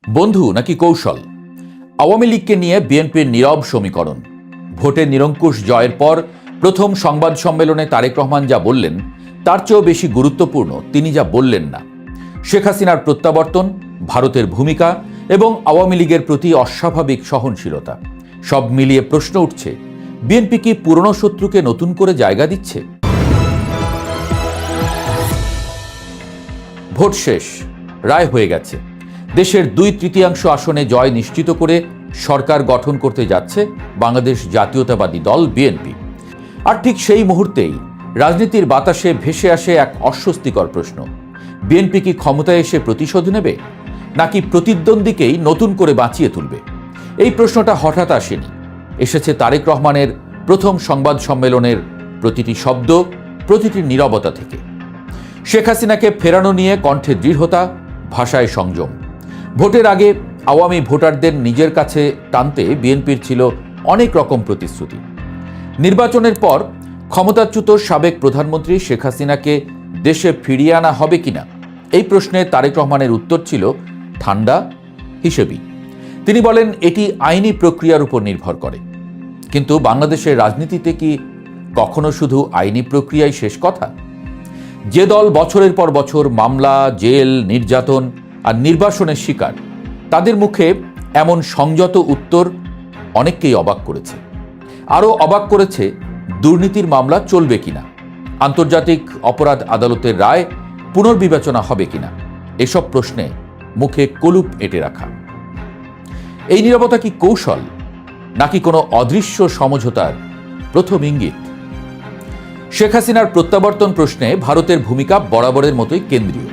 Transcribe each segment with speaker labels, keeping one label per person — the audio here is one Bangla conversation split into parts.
Speaker 1: বন্ধু নাকি কৌশল? আওয়ামী লীগকে নিয়ে বিএনপির নীরব সমীকরণ। ভোটের নিরঙ্কুশ জয়ের পর প্রথম সংবাদ সম্মেলনে তারেক রহমান যা বললেন তার চেয়েও বেশি গুরুত্বপূর্ণ তিনি যা বললেন না। শেখ হাসিনার প্রত্যাবর্তন, ভারতের ভূমিকা এবং আওয়ামী লীগের প্রতি অস্বাভাবিক সহনশীলতা, সব মিলিয়ে প্রশ্ন উঠছে, বিএনপি কি পুরনো শত্রুকে নতুন করে জায়গা দিচ্ছে? ভোট শেষ, রায় হয়ে গেছে। দেশের 2/3 আসনে জয় নিশ্চিত করে সরকার গঠন করতে যাচ্ছে বাংলাদেশ জাতীয়তাবাদী দল বিএনপি। আর ঠিক সেই মুহূর্তেই রাজনীতির বাতাসে ভেসে আসে এক অস্বস্তিকর প্রশ্ন, বিএনপি কি ক্ষমতায় এসে প্রতিশোধ নেবে নাকি প্রতিদ্বন্দ্বীকেই নতুন করে বাঁচিয়ে তুলবে? এই প্রশ্নটা হঠাৎ আসেনি, এসেছে তারেক রহমানের প্রথম সংবাদ সম্মেলনের প্রতিটি শব্দ, প্রতিটি নীরবতা থেকে। শেখ হাসিনাকে ফেরানো নিয়ে কণ্ঠে দৃঢ়তা, ভাষায় সংযম। ভোটের আগে আওয়ামী ভোটারদের নিজের কাছে টানতে বিএনপির ছিল অনেক রকম প্রতিশ্রুতি। নির্বাচনের পর ক্ষমতাচ্যুত সাবেক প্রধানমন্ত্রী শেখ হাসিনাকে দেশে ফিরিয়ে আনা হবে কিনা এই প্রশ্নে তারেক রহমানের উত্তর ছিল ঠান্ডা, হিসেবি। তিনি বলেন এটি আইনি প্রক্রিয়ার উপর নির্ভর করে। কিন্তু বাংলাদেশের রাজনীতিতে কি কখনো শুধু আইনি প্রক্রিয়াই শেষ কথা? যে দল বছরের পর বছর মামলা, জেল, নির্যাতন আর নির্বাসনের শিকার, তাদের মুখে এমন সংযত উত্তর অনেককেই অবাক করেছে। আরও অবাক করেছে দুর্নীতির মামলা চলবে কিনা, আন্তর্জাতিক অপরাধ আদালতের রায় পুনর্বিবেচনা হবে কিনা, এসব প্রশ্নে মুখে কলুপ এঁটে রাখা। এই নীরবতা কি কৌশল নাকি কোনো অদৃশ্য সমঝোতার প্রথম ইঙ্গিত? শেখ হাসিনার প্রত্যাবর্তন প্রশ্নে ভারতের ভূমিকা বরাবরের মতোই কেন্দ্রীয়।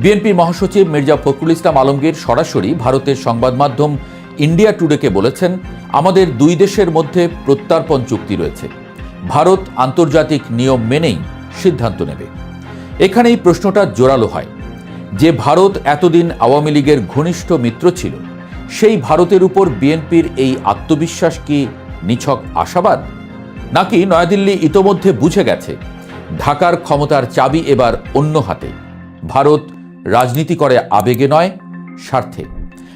Speaker 1: বিএনপির মহাসচিব মির্জা ফখরুল ইসলাম আলমগীর সরাসরি ভারতের সংবাদ মাধ্যম ইন্ডিয়া টুডেকে বলেছেন, আমাদের দুই দেশের মধ্যে প্রত্যর্পণ চুক্তি রয়েছে, ভারত আন্তর্জাতিক নিয়ম মেনেই সিদ্ধান্ত নেবে। এখানেই প্রশ্নটা জোরালো হয়, যে ভারত এতদিন আওয়ামী লীগের ঘনিষ্ঠ মিত্র ছিল, সেই ভারতের উপর বিএনপির এই আত্মবিশ্বাস কি নিছক আশাবাদ, নাকি নয়াদিল্লি ইতোমধ্যে বুঝে গেছে ঢাকার ক্ষমতার চাবি এবার অন্য হাতে? ভারত রাজনীতি করে আবেগে নয়, স্বার্থে।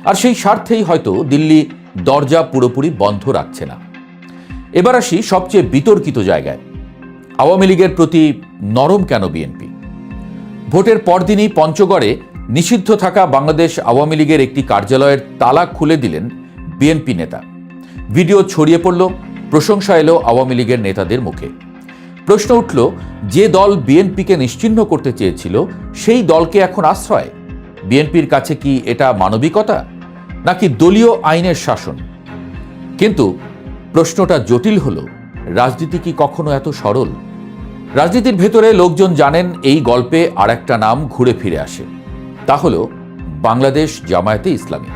Speaker 1: আর সেই স্বার্থেই হয়তো দিল্লি দরজা পুরোপুরি বন্ধ রাখছে না। এবার আসি সবচেয়ে বিতর্কিত জায়গায়, আওয়ামী লীগের প্রতি নরম কেন বিএনপি? ভোটের পরদিনই পঞ্চগড়ে নিষিদ্ধ থাকা বাংলাদেশ আওয়ামী লীগের একটি কার্যালয়ের তালা খুলে দিলেন বিএনপি নেতা। ভিডিও ছড়িয়ে পড়ল, প্রশংসা এলো আওয়ামী লীগের নেতাদের মুখে। প্রশ্ন উঠল, যে দল বিএনপিকে নিশ্চিহ্ন করতে চেয়েছিল সেই দলকে এখন আশ্রয়? বিএনপির কাছে কি এটা মানবিকতা নাকি দলীয় আইনের শাসন? কিন্তু প্রশ্নটা জটিল হলো, রাজনীতি কি কখনো এত সরল? রাজনীতির ভেতরে লোকজন জানেন এই গল্পে আর একটা নাম ঘুরে ফিরে আসে, তা হলো বাংলাদেশ জামায়াতে ইসলামী।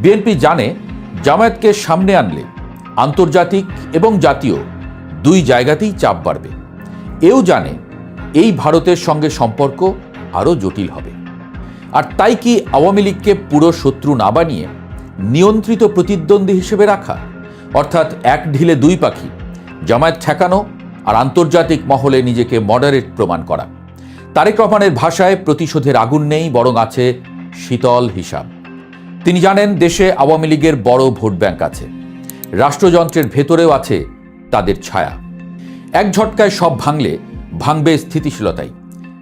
Speaker 1: বিএনপি জানে জামায়াতকে সামনে আনলে আন্তর্জাতিক এবং জাতীয় দুই জায়গাতেই চাপ বাড়বে। এও জানে এই ভারতের সঙ্গে সম্পর্ক আরও জটিল হবে। আর তাই কি আওয়ামী লীগকে পুরো শত্রু না বানিয়ে নিয়ন্ত্রিত প্রতিদ্বন্দ্বী হিসেবে রাখা, অর্থাৎ এক ঢিলে দুই পাখি, জামায়াত ঠেকানো আর আন্তর্জাতিক মহলে নিজেকে মডারেট প্রমাণ করা? তারেক রহমানের ভাষায় প্রতিশোধের আগুন নেই, বরং আছে শীতল হিসাব। তিনি জানেন দেশে আওয়ামী লীগের বড় ভোট ব্যাংক আছে, রাষ্ট্রযন্ত্রের ভেতরেও আছে তাদের ছায়া। এক ঝটকায় সব ভাঙবে স্থিতিশীলতাই।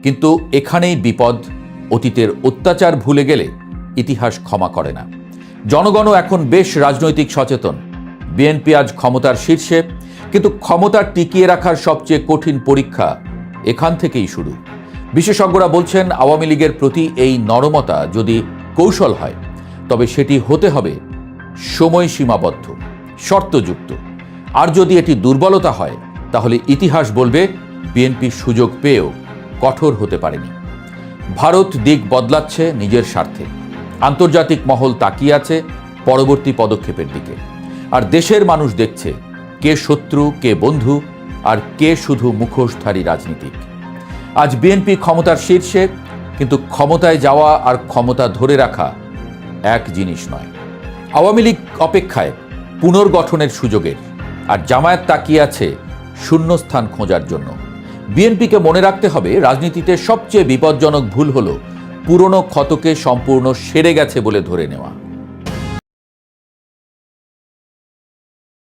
Speaker 1: কিন্তু এখানেই বিপদ, অতীতের অত্যাচার ভুলে গেলে ইতিহাস ক্ষমা করে না। জনগণও এখন বেশ রাজনৈতিক সচেতন। বিএনপি আজ ক্ষমতার শীর্ষে, কিন্তু ক্ষমতা টিকিয়ে রাখার সবচেয়ে কঠিন পরীক্ষা এখান থেকেই শুরু। বিশেষজ্ঞরা বলছেন, আওয়ামী লীগের প্রতি এই নরমতা যদি কৌশল হয়, তবে সেটি হতে হবে সময় সীমাবদ্ধ, শর্তযুক্ত। আর যদি এটি দুর্বলতা হয়, তাহলে ইতিহাস বলবে বিএনপি সুযোগ পেয়েও কঠোর হতে পারেনি। ভারত দিক বদলাচ্ছে নিজের স্বার্থে, আন্তর্জাতিক মহল তাকিয়ে আছে পরবর্তী পদক্ষেপের দিকে। আর দেশের মানুষ দেখছে কে শত্রু, কে বন্ধু, আর কে শুধু মুখোশধারী রাজনীতিক। আজ বিএনপি ক্ষমতার শীর্ষে, কিন্তু ক্ষমতায় যাওয়া আর ক্ষমতা ধরে রাখা এক জিনিস নয়। আওয়ামী লীগ অপেক্ষায় পুনর্গঠনের সুযোগের, আর জামায়াত তাকিয়ে আছে শূন্যস্থান খোঁজার জন্য। বিএনপিকে মনে রাখতে হবে, রাজনীতিতে সবচেয়ে বিপজ্জনক ভুল হলো পুরনো ক্ষতকে সম্পূর্ণ সেরে গেছে বলে ধরে নেওয়া।